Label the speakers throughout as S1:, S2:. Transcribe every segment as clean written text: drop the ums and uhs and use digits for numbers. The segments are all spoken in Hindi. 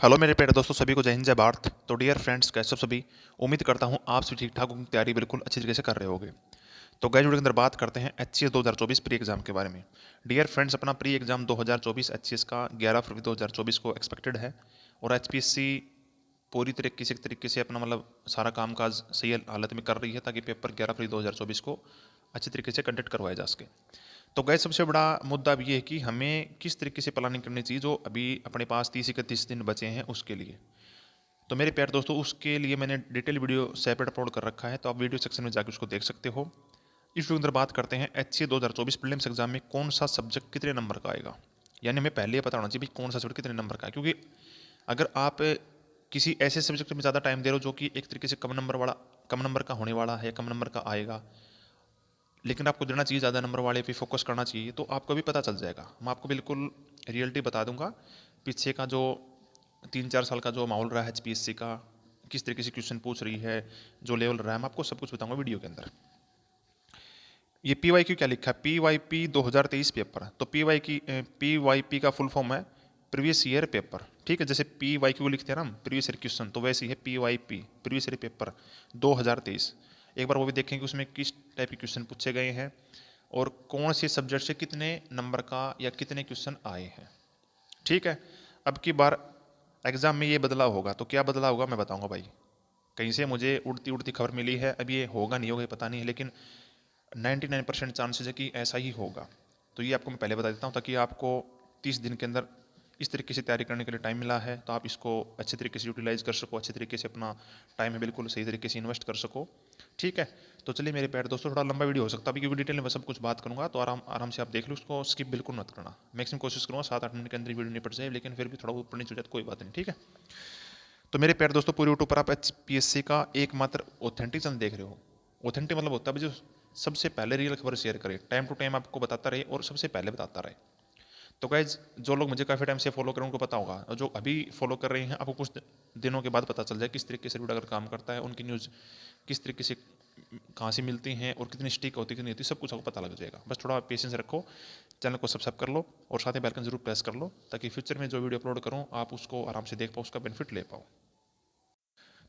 S1: हेलो मेरे प्यारे दोस्तों, सभी को जय हिंद जय भारत। तो डियर फ्रेंड्स, कैसे हो सभी। उम्मीद करता हूँ आप सभी ठीक ठाक होंगे, तैयारी बिल्कुल अच्छी तरीके से कर रहे होगे। तो गाइस, वीडियो के अंदर बात करते हैं एचसीएस 2024 प्री एग्जाम के बारे में। डियर फ्रेंड्स, अपना प्री एग्जाम 2024 एचसीएस का 11 फरवरी 2024 को एक्सपेक्टेड है। और एचपीएससी पूरी तरीके से अपना मतलब सारा कामकाज सही हालत में कर रही है, ताकि पेपर 11 फरवरी 2024 को अच्छी तरीके से कंडक्ट करवाया जा सके। तो गैस, सबसे बड़ा मुद्दा अब ये है कि हमें किस तरीके से प्लानिंग करनी चाहिए, जो अभी अपने पास 30-31 दिन बचे हैं उसके लिए। तो मेरे प्यारे दोस्तों, उसके लिए मैंने डिटेल वीडियो सेपरेट अपलोड कर रखा है, तो आप वीडियो सेक्शन में जाकर उसको देख सकते हो। इस वीडियो के अंदर बात करते हैं एच सी 2024 प्रीलिम्स एग्जाम में कौन सा सब्जेक्ट कितने नंबर का आएगा। यानी हमें पहले ये पता होना चाहिए भाई कौन सा सब्जेक्ट कितने नंबर का है, क्योंकि अगर आप किसी ऐसे सब्जेक्ट में ज़्यादा टाइम दे रहे हो जो कि एक तरीके से कम नंबर का होने वाला है, कम नंबर का आएगा, लेकिन आपको देना चाहिए ज़्यादा नंबर वाले पे फोकस करना चाहिए, तो आपको भी पता चल जाएगा। मैं आपको बिल्कुल रियलिटी बता दूंगा, पीछे का जो 3-4 साल का जो माहौल रहा है एचपीएससी का, किस तरीके से क्वेश्चन पूछ रही है, जो लेवल रहा है, मैं आपको सब कुछ बताऊंगा वीडियो के अंदर। ये पी वाई क्यू क्या लिखा है, पी वाई पी 2023 पेपर। तो पी वाई पी का फुल फॉर्म है प्रीवियस ईयर पेपर। ठीक है, जैसे पी वाई क्यू लिखते हैं ना हम, प्रीवियस ईयर क्वेश्चन, तो वैसे ही है P Y P, previous year paper 2023। एक बार वो भी देखें कि उसमें किस टाइप के क्वेश्चन पूछे गए हैं और कौन से सब्जेक्ट से कितने नंबर का या कितने क्वेश्चन आए हैं। ठीक है। अब की बार एग्जाम में ये बदलाव होगा, तो क्या बदलाव होगा मैं बताऊंगा भाई। कहीं से मुझे उड़ती उड़ती खबर मिली है, अब ये होगा नहीं होगा ये पता नहीं है, लेकिन 99% चांसेस है कि ऐसा ही होगा। तो ये आपको मैं पहले बता देता हूँ, ताकि आपको 30 दिन के अंदर इस तरीके से तैयारी करने के लिए टाइम मिला है, तो आप इसको अच्छे तरीके से यूटिलाइज कर सको, अच्छे तरीके से अपना टाइम है बिल्कुल सही तरीके से इन्वेस्ट कर सको। ठीक है। तो चलिए मेरे प्यारे दोस्तों, थोड़ा लंबा वीडियो हो सकता है अभी, क्योंकि डिटेल में सब कुछ बात करूंगा, तो आराम आराम से आप देख लो उसको, स्किप बिल्कुल मत करना। मैक्सिमम कोशिश करूँगा 7-8 मिनट के अंदर वीडियो निपट जाए, लेकिन फिर भी थोड़ा ऊपर नीचे हो जाए तो कोई बात नहीं। ठीक है। तो मेरे प्यारे दोस्तों, पूरे यूट्यूब पर आप एचपीएससी का एकमात्र ऑथेंटिक चैनल देख रहे हो। ऑथेंटिक मतलब होता है जो सबसे पहले रियल खबर शेयर करे, टाइम टू टाइम आपको बताता रहे और सबसे पहले बताता रहे। तो गाइज, जो लोग मुझे काफ़ी टाइम से फॉलो कर रहे हैं उनको पता होगा, और जो अभी फॉलो कर रहे हैं आपको कुछ दिनों के बाद पता चल जाए किस तरीके से वीडियो अगर काम करता है, उनकी न्यूज़ किस तरीके से कहाँ से मिलती हैं और कितनी स्टिक होती है कितनी होती है, सब कुछ आपको पता लग जाएगा। बस थोड़ा पेशेंस रखो, चैनल को सब्सक्राइब कर लो और साथ ही बेल आइकन जरूर प्रेस कर लो, ताकि फ्यूचर में जो वीडियो अपलोड करूँ आप उसको आराम से देख पाओ, उसका बेनिफिट ले पाओ।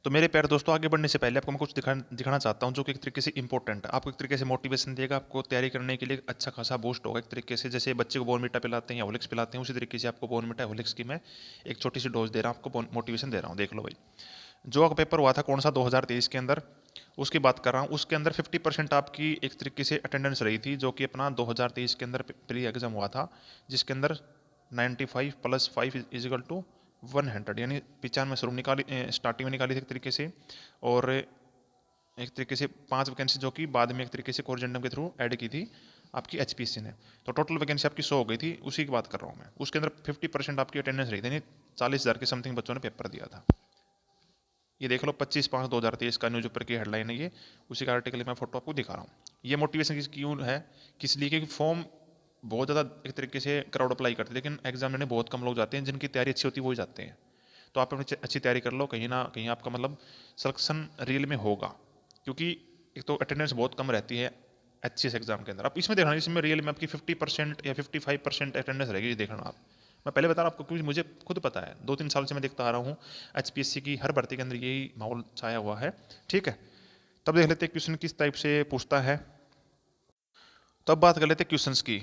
S1: तो मेरे प्यारे दोस्तों, आगे बढ़ने से पहले आपको मैं कुछ दिखाना चाहता हूं, जो कि एक तरीके से इंपॉर्टेंट है, आपको एक तरीके से मोटिवेशन देगा, आपको तैयारी करने के लिए अच्छा खासा बूस्ट होगा। एक तरीके से जैसे बच्चे को बोर्नविटा पिलाते हैं या हॉर्लिक्स पिलाते हैं, उसी तरीके से आपको बोर्नविटा हॉर्लिक्स की मैं एक छोटी सी डोज दे रहा हूँ, आपको मोटिवेशन दे रहा हूँ। देख लो भाई, जो पेपर हुआ था कौन सा 2023 के अंदर, उसकी बात कर रहा हूँ। उसके अंदर 50% आपकी एक तरीके से अटेंडेंस रही थी, जो कि अपना 2023 के अंदर प्री एग्जाम हुआ था, जिसके अंदर 95 + 5 = 100, यानी 95 शुरू निकाली, स्टार्टिंग में निकाली थी एक तरीके से। और एक तरीके से 5 वैकेंसी जो कि बाद में एक तरीके से कोरिजेंडम के थ्रू ऐड की थी आपकी एचपीएससी ने, तो टोटल वैकेंसी आपकी 100 हो गई थी, उसी की बात कर रहा हूँ मैं। उसके अंदर 50% आपकी अटेंडेंस रही थी, यानी 40,000 के समथिंग बच्चों ने पेपर दिया था। ये देख लो 25/5/2023 का न्यूज पेपर की हेडलाइन है ये, उसी का आर्टिकल मैं फोटो आपको दिखा रहा हूँ। ये मोटिवेशन क्यों है, किस लिए, क्योंकि फॉर्म बहुत ज़्यादा एक तरीके से क्राउड अप्लाई करते हैं, लेकिन एग्जाम लेने बहुत कम लोग जाते हैं, जिनकी तैयारी अच्छी होती है वही जाते हैं। तो आप अपनी अच्छी तैयारी कर लो, कहीं ना कहीं आपका मतलब सिलेक्शन रियल में होगा, क्योंकि एक तो अटेंडेंस बहुत कम रहती है एच एग्जाम के अंदर। आप इसमें देखना, इसमें रियल में आपकी 50% या 55% अटेंडेंस रहेगी, देखना आप। मैं पहले बता रहा हूँ आपको, क्योंकि मुझे खुद पता है, 2-3 साल से मैं देखता आ रहा हूँ एचपीएससी की हर भर्ती के अंदर यही माहौल छाया हुआ है। ठीक है। तब देख लेते हैं क्वेश्चन किस टाइप से पूछता है। तब बात कर लेते हैं क्वेश्चंस की,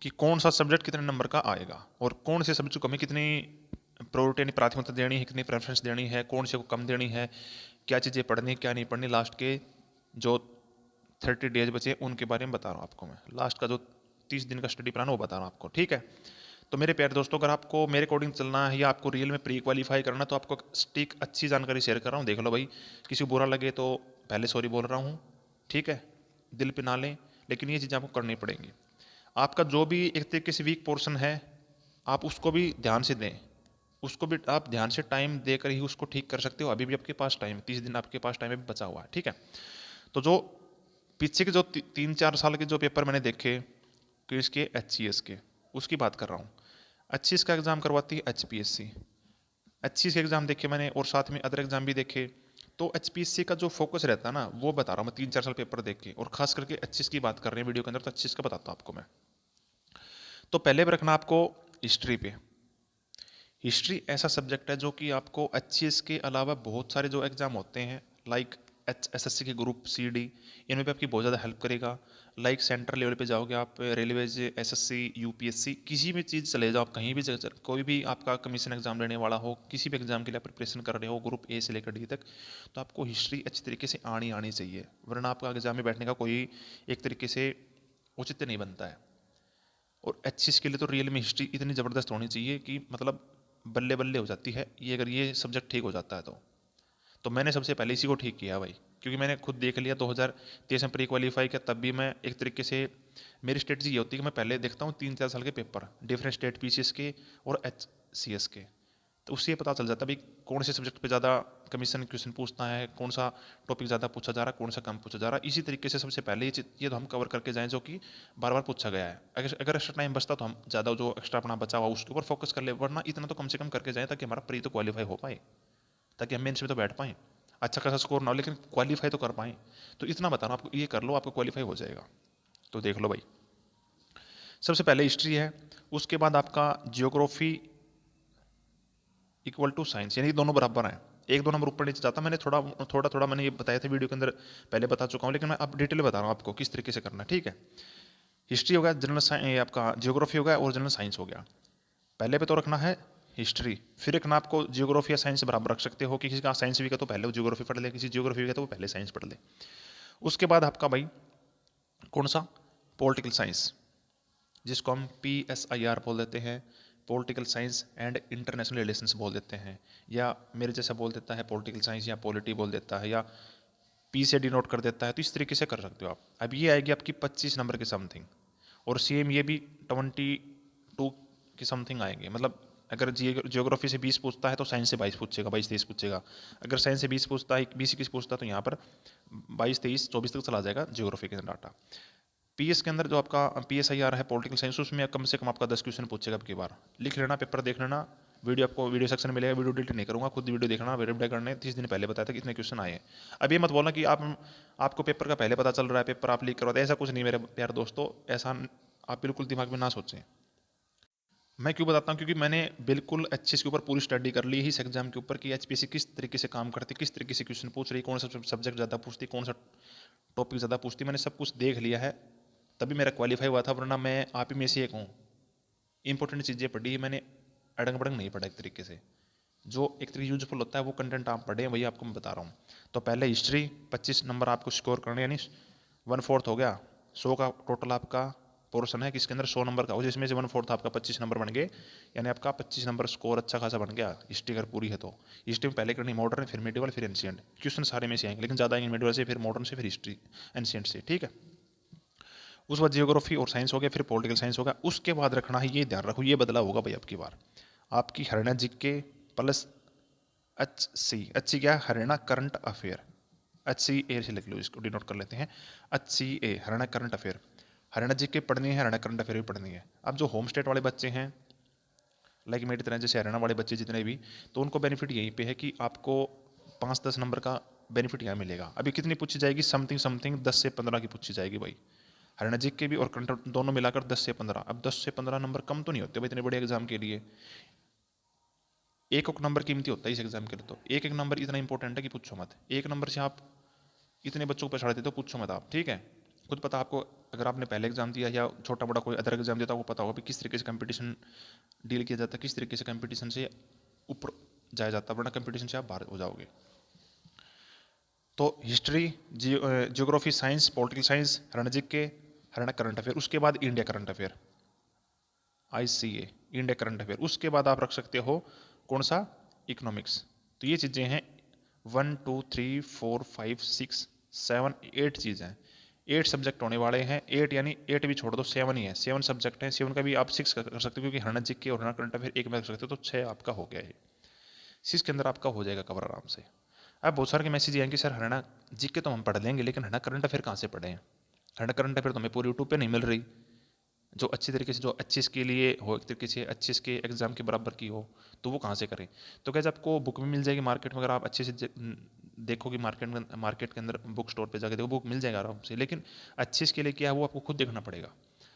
S1: कि कौन सा सब्जेक्ट कितने नंबर का आएगा और कौन से सब्जेक्ट को हमें कितनी प्रायोरिटी यानी प्राथमिकता देनी है, कितनी प्रेफरेंस देनी है, कौन से को कम देनी है, क्या चीज़ें पढ़नी क्या नहीं पढ़नी। लास्ट के जो 30 डेज बचे उनके बारे में बता रहा हूँ आपको मैं, लास्ट का जो 30 दिन का स्टडी प्लान वो बता रहा हूँ आपको। ठीक है। तो मेरे प्यारे दोस्तों, अगर आपको मेरे अकॉर्डिंग चलना है या आपको रियल में प्री क्वालिफाई करना है, तो आपको स्टिक अच्छी जानकारी शेयर कर रहा हूँ, देख लो भाई। किसी को बुरा लगे तो पहले सॉरी बोल रहा हूँ, ठीक है, दिल पे ना लें, लेकिन ये चीज़ें आपको करनी पड़ेंगी। आपका जो भी एक तरीके से वीक पोर्शन है, आप उसको भी ध्यान से दें, उसको भी आप ध्यान से टाइम देकर ही उसको ठीक कर सकते हो। अभी भी आपके पास टाइम, 30 दिन आपके पास टाइम अभी बचा हुआ है। ठीक है। तो जो पीछे के जो 3-4 साल के जो पेपर मैंने देखे क्विज के एचसीएस के, उसकी बात कर रहा हूँ। एचसीएस का एग्जाम करवाती है एचपीएससी, एचसीएस के एग्जाम देखे मैंने और साथ में अदर एग्जाम भी देखे। तो एचपीएससी का जो फोकस रहता है ना, वो बता रहा हूँ मैं 3-4 साल पेपर देख के, और खास करके एचसीएस की बात कर रहे हैं वीडियो के अंदर, तो एचसीएस का बताता हूँ आपको मैं। तो पहले पे रखना आपको हिस्ट्री पे, हिस्ट्री ऐसा सब्जेक्ट है जो कि आपको एचसीएस के अलावा बहुत सारे जो एग्ज़ाम होते हैं, लाइक एसएससी के ग्रुप सी डी, इनमें भी आपकी बहुत ज़्यादा हेल्प करेगा। लाइक सेंट्रल लेवल पे जाओगे आप, रेलवेज, एसएससी, यूपीएससी, किसी भी चीज़ चले जाओ आप, कहीं भी कोई भी आपका कमीशन एग्जाम लेने वाला हो, किसी भी एग्जाम के लिए प्रिपरेशन कर रहे हो, ग्रुप ए से लेकर डी तक, तो आपको हिस्ट्री अच्छी तरीके से आनी चाहिए, वरना आपका एग्जाम में बैठने का कोई एक तरीके से औचित्य नहीं बनता है। और एचसीएस के लिए तो रियल में हिस्ट्री इतनी ज़बरदस्त होनी चाहिए कि मतलब बल्ले बल्ले हो जाती है ये, अगर ये सब्जेक्ट ठीक हो जाता है तो मैंने सबसे पहले इसी को ठीक किया भाई, क्योंकि मैंने खुद देख लिया 2023 में प्री क्वालिफाई किया, तब भी मैं एक तरीके से, मेरी स्ट्रेटजी ये होती है कि मैं पहले देखता हूँ 3-4 साल के पेपर डिफरेंट स्टेट पीसीएस के और एचसीएस के, तो उससे पता चल जाता है भाई कौन से सब्जेक्ट पे ज़्यादा कमीशन क्वेश्चन पूछता है, कौन सा टॉपिक ज़्यादा पूछा जा रहा है, कौन सा कम पूछा जा रहा है। इसी तरीके से सबसे पहले ये तो हम कवर करके जाएँ जो कि बार बार पूछा गया है। अगर एक्स्ट्रा टाइम बचता तो हम ज़्यादा जो एक्स्ट्रा अपना बचा हुआ उसके ऊपर फोकस कर ले, वरना इतना तो कम से कम करके जाएँ ताकि हमारा प्री तो क्वालिफाई हो पाए, ताकि हम मेंस में तो बैठ पाएँ, अच्छा खासा स्कोर ना हो लेकिन क्वालिफाई तो कर पाएँ। तो इतना बता रहा हूँ आपको, ये कर लो आपको क्वालिफाई हो जाएगा। तो देख लो भाई, सबसे पहले हिस्ट्री है, उसके बाद आपका जियोग्राफी इक्वल टू साइंस, यानी दोनों बराबर हैं, एक दो नंबर ऊपर नीचे जाता। मैंने थोड़ा मैंने ये बताया था वीडियो के अंदर, पहले बता चुका हूँ, लेकिन मैं अब डिटेल बता रहा हूँ आपको किस तरीके से करना है, ठीक है। हिस्ट्री हो गया, जनरल साइंस, आपका जियोग्राफी हो गया और जनरल साइंस हो गया। पहले पे तो रखना है हिस्ट्री, फिर रखना आपको जियोग्राफी या साइंस बराबर रख सकते हो कि किसी का साइंस भी का तो पहले वो जियोग्राफी पढ़ ले, किसी जियोग्राफी का तो वो पहले साइंस पढ़ ले। उसके बाद आपका भाई कौन सा, पॉलिटिकल साइंस, जिसको हम PSIR बोल देते हैं, political science and international relations बोल देते हैं, या मेरे जैसा बोल देता है पॉलिटिकल साइंस, या पॉलिटी बोल देता है, या P से डिनोट कर देता है। तो इस तरीके से कर सकते हो आप। अब ये आएगी आपकी 25 नंबर के समथिंग, और सेम ये भी 22 के समथिंग आएंगे। मतलब अगर जियोग्राफी से 20 पूछता है तो साइंस से 22 पूछेगा, 22-23 पूछेगा। अगर साइंस से 20 पूछता है, 20-21 पूछता है, तो यहाँ पर 22-23-24 तक चला जाएगा जियोग्राफी के डाटा। पीएस के अंदर जो आपका PSIR है पॉलिटिकल साइंस, उसमें कम से कम आपका 10 क्वेश्चन पूछेगा अब की बार। लिख लेना, पेपर देख लेना, वीडियो आपको वीडियो सेक्शन में मिलेगा, वीडियो डिलीट नहीं करूंगा, खुद वीडियो देखना, वेरीफाई करने 30 दिन पहले बताया था कितने क्वेश्चन आए हैं। अब ये मत बोलना कि आपको पेपर का पहले पता चल रहा है, पेपर आप लीक करवाते, ऐसा कुछ नहीं मेरे प्यारे दोस्तों, ऐसा आप बिल्कुल दिमाग में ना सोचें। मैं क्यों बताता हूँ, क्योंकि मैंने बिल्कुल अच्छे से ऊपर पूरी स्टडी कर ली है इस एग्जाम के ऊपर कि एचपीएससी किस तरीके से काम करती, किस तरीके से क्वेश्चन पूछ रही, कौन सा सब्जेक्ट ज़्यादा पूछती, कौन सा टॉपिक ज़्यादा पूछती, मैंने सब कुछ देख लिया है, तभी मेरा क्वालिफाई हुआ था। वरना मैं आप ही में से एक हूँ, इंपॉर्टेंट चीज़ें पढ़ी मैंने, अड़ंग बड़ंग नहीं पढ़ा एक तरीके से। जो एक तरीके यूजफुल होता है वो कंटेंट आप पढ़े, वही आपको मैं बता रहा हूँ। तो पहले हिस्ट्री 25 नंबर आपको स्कोर करने, यानी 1/4 हो गया, 100 का टोटल आपका पोर्शन है, किसके अंदर 100 नंबर का हो, जिसमें से 1/4 आपका 25 नंबर बन गए, यानी आपका 25 नंबर स्कोर अच्छा खासा बन गया हिस्ट्री अगर पूरी है तो। हिस्ट्री में पहले करनी मॉडर्न, फिर मिडिवल, फिर एंशियंट, क्वेश्चन सारे में से आएंगे, लेकिन ज़्यादा आएंगे मिडिवल से, फिर मॉडर्न से, फिर हिस्ट्री एंशियंट से, ठीक है। उस बाद जियोग्राफी और साइंस हो गया, फिर पॉलिटिकल साइंस होगा। उसके बाद रखना है, ये ध्यान रखो, ये बदला होगा भाई आपकी बार, आपकी Haryana GK plus H C क्या है, हरियाणा करंट अफेयर, HCA से लिख लो, इसको डिनोट कर लेते हैं, HCA Haryana current affair. Haryana GK पढ़नी है, हरियाणा करंट अफेयर भी पढ़नी है। अब जो होम स्टेट वाले बच्चे हैं, लाइक मेरी तरह जैसे हरियाणा वाले बच्चे जितने भी, तो उनको बेनिफिट यहीं पे है कि आपको 5-10 नंबर का बेनिफिट यहाँ मिलेगा। अभी कितनी पूछी जाएगी, समथिंग समथिंग 10 से 15 की पूछी जाएगी भाई, हरियाणा जीके भी और करंट दोनों मिलाकर 10 से 15। अब 10 से 15 नंबर कम तो नहीं होते भाई इतने बड़े एग्जाम के लिए, एक एक नंबर कीमती होता है इस एग्जाम के लिए। तो एक एक नंबर इतना इंपॉर्टेंट है कि पूछो मत, एक नंबर से आप इतने बच्चों को पछाड़ देते हो, पूछो मत आप, ठीक है। खुद पता आपको, अगर आपने पहले एग्जाम दिया या छोटा बड़ा कोई अदर एग्जाम दिया तो आपको पता होगा कि किस तरीके से कंपटीशन डील किया जाता है, किस तरीके से कंपटीशन से ऊपर जाया जाता है, वरना कंपटीशन से आप बाहर हो जाओगे। तो history, geography, science, political science, Haryana GK, Haryana current affair, उसके बाद India current affair, ICA India current affair. उसके बाद आप रख सकते हो कौन सा, इकोनॉमिक्स। तो ये चीज़ें हैं 1 2 3 4 5 6 7 8 चीज़ें हैं, 8 सब्जेक्ट होने वाले हैं। 8 यानी 8 भी छोड़ दो, 7 ही है, 7 सब्जेक्ट हैं। 7 का भी आप 6 कर सकते हो, क्योंकि हरियाणा जीके और हरियाणा करंट अफेयर एक में रख सकते हो, तो 6 आपका हो गया है। 6 के अंदर आपका हो जाएगा कवर आराम से। अब बहुत सारे के मैसेज आएंगे, सर हरियाणा जीके तो हम पढ़ लेंगे, लेकिन हरियाणा करंट अफेयर कहाँ से पढ़ें, हरियाणा करंट अफेयर तो हमें पूरी यूट्यूब पे नहीं मिल रही, जो अच्छी तरीके से, जो अच्छे के लिए हो, एक तरीके से अच्छे के एग्जाम के बराबर की हो, तो वो कहाँ से करें। तो कैसे आपको बुक भी मिल जाएगी मार्केट में, अगर आप अच्छे से देखोगे मार्केट के अंदर बुक स्टोर पे जाके देखो, बुक मिल जाएगा आराम से। लेकिन अच्छे के लिए क्या है वो आपको खुद देखना पड़ेगा।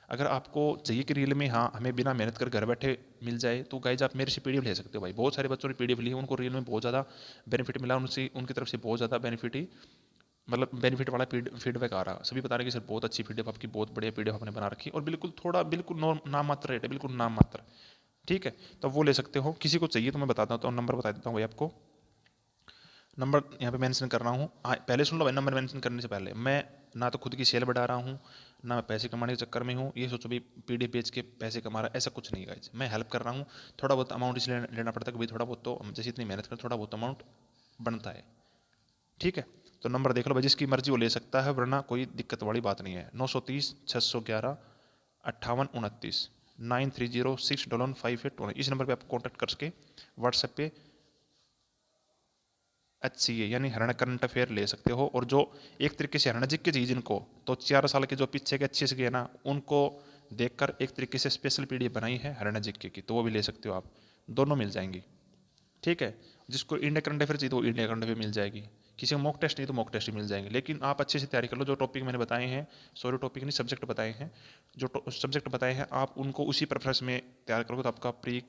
S1: अगर आपको चाहिए कि रियल में हाँ हमें बिना मेहनत कर घर बैठे मिल जाए, तो गाइज आप मेरे से पीडीएफ ले सकते हो भाई। बहुत सारे बच्चों ने पीडीएफ ली है, उनको रियल में बहुत ज़्यादा बेनिफिट मिला, उनसे उनकी तरफ से बहुत ज़्यादा बेनिफिट ही मतलब बेनिफिट वाला फीडबैक आ रहा। सभी बता रहे हैं कि सर बहुत अच्छी पीडीएफ आपकी, बहुत बढ़िया पीडीएफ आपने बना रखी, और बिल्कुल थोड़ा बिल्कुल नाम मात्र रेट है, बिल्कुल नाम मात्र। ठीक है, तो वो ले सकते हो। किसी को चाहिए तो मैं बता देता हूँ, नंबर बता देता हूँ भाई आपको। नंबर यहाँ पे मेंशन कर रहा हूँ, पहले सुन लो भाई। नंबर मेंशन करने से पहले मैं ना तो खुद की सेल बढ़ा रहा हूँ, ना मैं पैसे कमाने के चक्कर में हूँ। ये सोचो भी पीडीएफ बेच के पैसे कमा रहा है, ऐसा कुछ नहीं गाइज। मैं हेल्प कर रहा हूँ। थोड़ा बहुत अमाउंट इसलिए लेना पड़ता है कि भाई थोड़ा बहुत तो जैसे इतनी मेहनत कर थोड़ा बहुत अमाउंट बनता है। ठीक है, तो नंबर देख लो भाई, जिसकी मर्जी वो ले सकता है, वरना कोई दिक्कत वाली बात नहीं है। 930 611 58 29 93061158। इस नंबर पे आप कॉन्टैक्ट करके व्हाट्सएप पे HCA यानी हरियाणा करंट अफेयर ले सकते हो। और जो एक तरीके से हरियाणा जीके चाहिए जिनको, तो 4 साल के जो पीछे के अच्छे से गए ना, उनको देखकर एक तरीके से स्पेशल पीडीएफ बनाई है हरियाणा जीके की, तो वो भी ले सकते हो आप। दोनों मिल जाएंगी। ठीक है, जिसको इंडिया करंट अफेयर चाहिए तो इंडिया करंट अफेयर मिल जाएगी। किसी को मॉक टेस्ट नहीं तो मॉक टेस्ट ही मिल जाएंगे। लेकिन आप अच्छे से तैयारी कर लो। जो टॉपिक मैंने बताए हैं, सॉरी टॉपिक नहीं सब्जेक्ट बताए हैं, जो सब्जेक्ट बताए हैं आप उनको उसी प्रेफरेंस में तैयार करोगे तो आपका प्री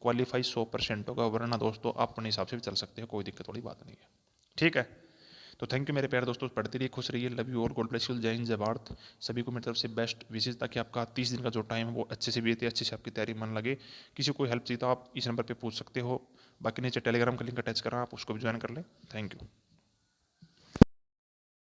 S1: क्वालिफाई 100% होगा। वरना दोस्तों आप अपने हिसाब से भी चल सकते हो, कोई दिक्कत वाली बात नहीं है। ठीक है, तो थैंक यू मेरे प्यारे दोस्तों, पढ़ते रहिए, खुश रहिए, लव यू और गॉड ब्लेस यू, जय हिंद जय भारत। सभी को मेरी तरफ से बेस्ट विशेष, ताकि आपका 30 दिन का जो टाइम है वो अच्छे से बीते, अच्छे से आपकी तैयारी मन लगे। किसी को हेल्प चाहिए तो आप इस नंबर पे पूछ सकते हो। बाकी नीचे टेलीग्राम का लिंक अटैच कर रहा हूँ, आप उसको भी ज्वाइन कर लें। Thank you.